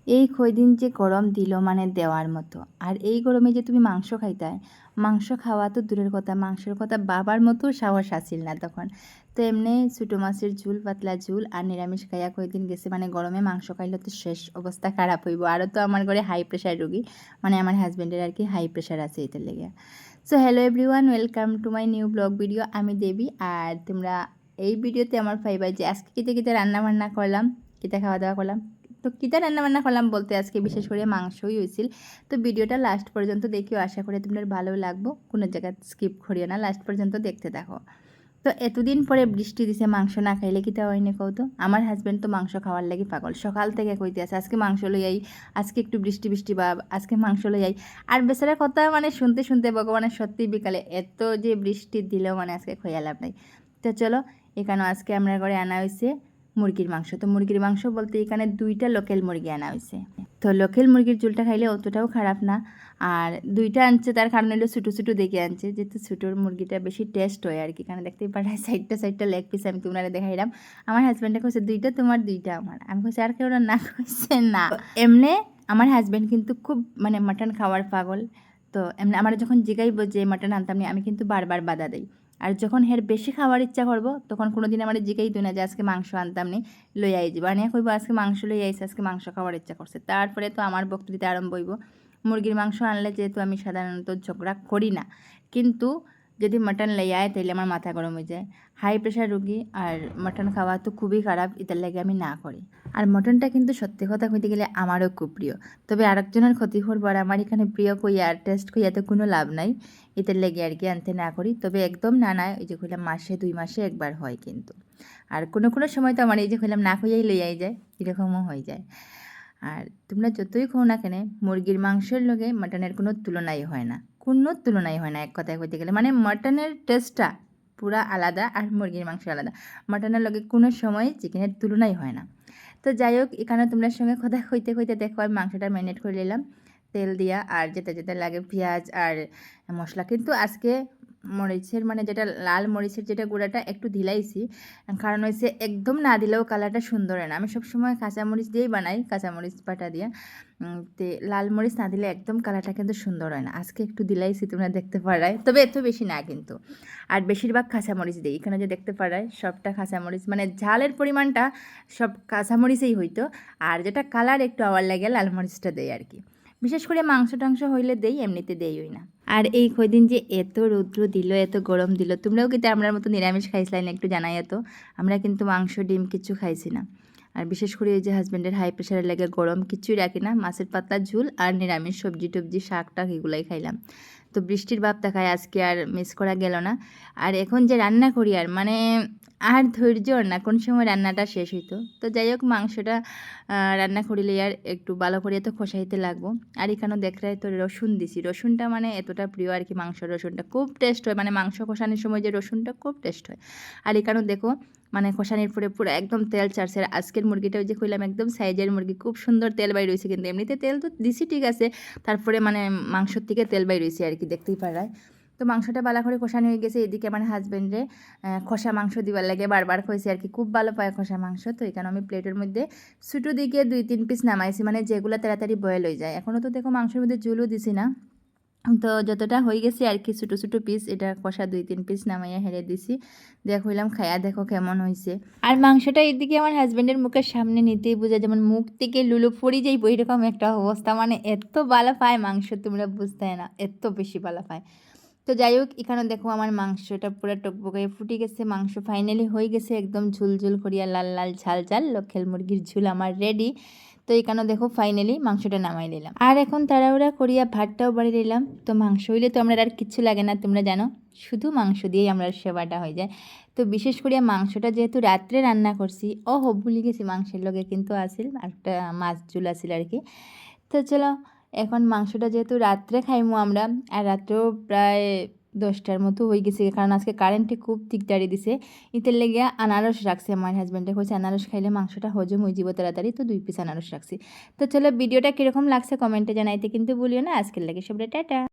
এই কয়দিন যে গরম দিল মানে দেওয়ার মতো। আর এই গরমে যে তুমি মাংস খাইতে, মাংস খাওয়া তো দূরের কথা, মাংসের কথা বাবার মতো সাহস আসিল না তখন। তো এমনি ছোটো মাছের ঝুল, পাতলা ঝুল আর নিরামিষ খাইয়া কয়দিন গেছে, মানে গরমে মাংস খাইলে তো শেষ অবস্থা খারাপ হইব। আরও তো আমার ঘরে হাই প্রেশার রোগী, মানে আমার হাজব্যান্ডের আর কি হাই প্রেশার আছে এটার লেগে। So hello everyone, welcome to my new blog video. আমি দেবী, আর তোমরা এই ভিডিওতে আমার পাইবা যে আজকে কিতে কিতে রান্না বান্না করলাম, কিতে খাওয়া দাওয়া করলাম। তো কিতা রান্নাবান্না করলাম বলতে আজকে বিশেষ করে মাংসই হয়েছিল। তো ভিডিওটা লাস্ট পর্যন্ত দেখিও, আশা করি তোমাদের ভালো লাগবো, কোনো জায়গায় স্কিপ করিও না, লাস্ট পর্যন্ত দেখতে থাকো। তো এতদিন পরে বৃষ্টি দিছে, মাংস না খাইলে কিতা হয়নি কও তো। আমার হাজব্যান্ড তো মাংস খাওয়ার লাগি পাগল, সকাল থেকে কইতে আছে আজকে মাংস লই আই, আজকে একটু বৃষ্টি বৃষ্টি ভাব, আজকে মাংস লই আই। আর বেচারা কথা মানে শুনতে শুনতে ভগবানের সত্যি বিকালে এত যে বৃষ্টি দিল, মানে আজকে খোয়া লাভ নাই। তো চলো, এখানে আজকে আমরা ঘরে আনা হয়েছে মুরগির মাংস। তো মুরগির মাংস বলতে এখানে 2টা লোকাল মুরগি আনা হয়েছে। তো লোকাল মুরগির ঝোলটা খাইলে অতটাও খারাপ না। আর 2টা আনছে, তার কারণ হলো ছোটো ছোটো দেখে আনছে, যেহেতু ছোটোর মুরগিটা বেশি টেস্ট হয় আর কি। এখানে দেখতেই পাঠায় সাইডটা লেগ পিস আমি তোমরা দেখাইলাম। আমার হাজব্যান্ডে কইছে 2টা তোমার 2টা আমার, আমি কইছি আর কেউ না, কইছে না। এমনি আমার হাজব্যান্ড কিন্তু খুব মানে মাটন খাওয়ার পাগল। তো এমনি আমার যখন জিগাইব যে মাটন আনতাম না, আমি কিন্তু বারবার বাধা দিই। আর যখন হের বেশি খাওয়ার ইচ্ছা করবো, তখন কোনো দিন আমার জিগাই তুই না যে আজকে মাংস আনতাম নি, লই আই যাব। আনিয়া কইব আজকে মাংস লই আইছে, আজকে মাংস খাওয়ার ইচ্ছা করছে। তারপরে তো আমার বক্তৃতা আরম্ভ হইব। মুরগির মাংস আনলে যেহেতু আমি সাধারণত ঝগড়া করি না, কিন্তু যদি মাটন লই আয় তাইলে আমার মাথা গরম হয়ে যায়। হাই প্রেশার রুগী, আর মাটন খাওয়া তো খুবই খারাপ, এটার লাগে আমি না করি। আর মটনটা কিন্তু সত্যি কথা কইতে গেলে আমারও খুব প্রিয়। তবে আরেকজনের ক্ষতি করবো, আর আমার এখানে প্রিয় কইয়া আর টেস্ট কইয়া তো কোনো লাভ নাই, এটার লেগে আর কি আনতে না করি। তবে একদম না না, ওই যে কইলাম মাসে 2 মাসে একবার হয় কিন্তু। আর কোনো কোনো সময় তো আমার এই যে কইলাম না কইয়াই লইয়াই যায়, এরকমও হয়ে যায়। আর তোমরা যতই খাও না কেন, মুরগির মাংসের লগে মাটনের কোনো তুলনাই হয় না, কোনো তুলনাই হয় না এক কথায় কইতে গেলে। মানে মাটনের টেস্টটা পুরা আলাদা, আর মুরগির মাংস আলাদা। মাটনের লগে কোনো সময় চিকেনের তুলনাই হয় না। তো যাই হোক, এখানে তোমরা সঙ্গে কথা কইতে কইতে দেখো আমি মাংসটা ম্যারিনেট করে নিলাম তেল দিয়া, আর যেটা যেটা লাগে পেঁয়াজ আর মশলা। কিন্তু আজকে মরিচের মানে যেটা লাল মরিচের যেটা গুঁড়াটা একটু দিলাইছি, কারণ হয়েছে একদম না দিলেও কালারটা সুন্দর হয় না। আমি সবসময় কাঁচামরিচ দিয়েই বানাই, কাঁচামরিচ বাটা দিয়ে। তে লাল মরিচ না দিলে একদম কালারটা কিন্তু সুন্দর হয় না। আজকে একটু দিলাইছি, তোমরা দেখতে পারায়, তবে এত বেশি না কিন্তু। আর বেশিরভাগ কাঁচামরিচ দিই এখানে, যে দেখতে পারায় সবটা কাঁচামরিচ, মানে ঝালের পরিমাণটা সব কাঁচামরিচেই হইতো। আর যেটা কালার একটু আওয়ার লাগে লাল মরিচটা দেয় আর কি। বিশেষ করে মাংস টাংস হইলে দেই, এমনিতে দেই না। আর এই কয়দিন যে এত রৌদ্র দিল, এত গরম দিল, তোমরাও কিন্তু আমরার মতো নিরামিষ খাইছিলাই না একটু জানাই। এত আমরা কিন্তু মাংস ডিম কিছু খাইছি না। আর বিশেষ করে এই যে হাজব্যান্ডের হাই প্রেশারের লেগে গরম কিছুই রাখি না, মাছের পাতলা ঝুল আর নিরামিষ সবজি টবজি শাক টাক এগুলাই খাইলাম। তো বৃষ্টির ভাব দেখায় আজকে আর মিস করা গেল না। আর এখন যে রান্না করি, আর মানে আর ধৈর্য না কোন সময় রান্নাটা শেষ হইতো। তো যাই হোক, মাংসটা রান্না করিলে আর একটু ভালো করে তো কষাইতে লাগবো। আর এখানেও দেখলে তো রসুন দিছি, রসুনটা মানে এতটা প্রিয় আর কি, মাংসের রসুনটা খুব টেস্ট হয়, মানে মাংস কষানোর সময় যে রসুনটা খুব টেস্ট হয়। আর এখানেও দেখো মানে কষানির পরে পুরো একদম তেল চারছে। আর আজকের মুরগিটা ওই যে কইলাম একদম সাইজের মুরগি, খুব সুন্দর তেল বাইর রয়েছে। কিন্তু এমনিতে তেল তো দিছি ঠিক আছে, তারপরে মানে মাংসর থেকে তেল বাইর রয়েছে আর কি, দেখতেই পারায়। তো মাংসটা ভালো করে কষানো হয়ে গেছে। এদিকে আমার হাজব্যান্ডে কষা মাংস দিবার লাগে বারবার কইছে আর কি, খুব ভালো পায় কষা মাংস। তো এখানে আমি প্লেটের মধ্যে ছোটো দিকে 2-3 পিস নামাইছি, মানে যেগুলো তাড়াতাড়ি বয়েল হয়ে যায়। এখনও তো দেখো মাংসের মধ্যে ঝুলও দিছি না। তো যতটা হয়ে গেছে আর কি, ছোটো ছোটো পিস এটা কষা 2-3 পিস নামাইয়া হেরে দিছি। দেখ হইলাম খায়া দেখো কেমন হয়েছে। আর মাংসটা এদিকে আমার হাজব্যান্ডের মুখের সামনে নিতেই বোঝা যেমন মুখ থেকে লুলো পড়ে যাইব, এরকম একটা অবস্থা। মানে এত ভালো পায় মাংস, তোমরা বুঝতে না, এত বেশি ভালো পায়। তো যাই হোক, এখানে দেখো আমার মাংসটা পুরো টকবকে ফুটে গেছে, মাংস ফাইনালি হয়ে গেছে একদম ঝুলঝুল করিয়া, লাল লাল ঝাল ঝাল লোকেল মুরগির ঝুল আমার রেডি। তো এখানে দেখো ফাইনালি মাংসটা নামাই নিলাম। আর এখন তাড়াহুড়া করিয়া ভাতটাও বাড়ি দিলাম। তো মাংস হইলে তো আমরা আর কিচ্ছু লাগে না, তোমরা জানো, শুধু মাংস দিয়েই আমরা সেবাটা হয়ে যায়। তো বিশেষ করে মাংসটা যেহেতু রাত্রে রান্না করছি, ভুলে গেছি মাংসের লগে কিন্তু আসিল একটা মাছ ঝুল আসিল আর কি। তো চলো, এখন মাংসটা যেহেতু রাত্রে খাইমু আমরা, আর রাত্রেও প্রায় 10টার মতো হয়ে গেছে, কারণ আজকে কারেন্টে খুব দিকদারি দিছে। ইতের লেগে আনারস রাখছে আমার হাজব্যান্ডে, কইছে আনারস খাইলে মাংসটা হজম হয়ে যাব তাড়াতাড়ি। তো 2 পিস আনারস রাখছি। তো চলো, ভিডিওটা কীরকম লাগছে কমেন্টে জানাইতে কিন্তু ভুলিও না। আজকের লাগে সবটা টাটা।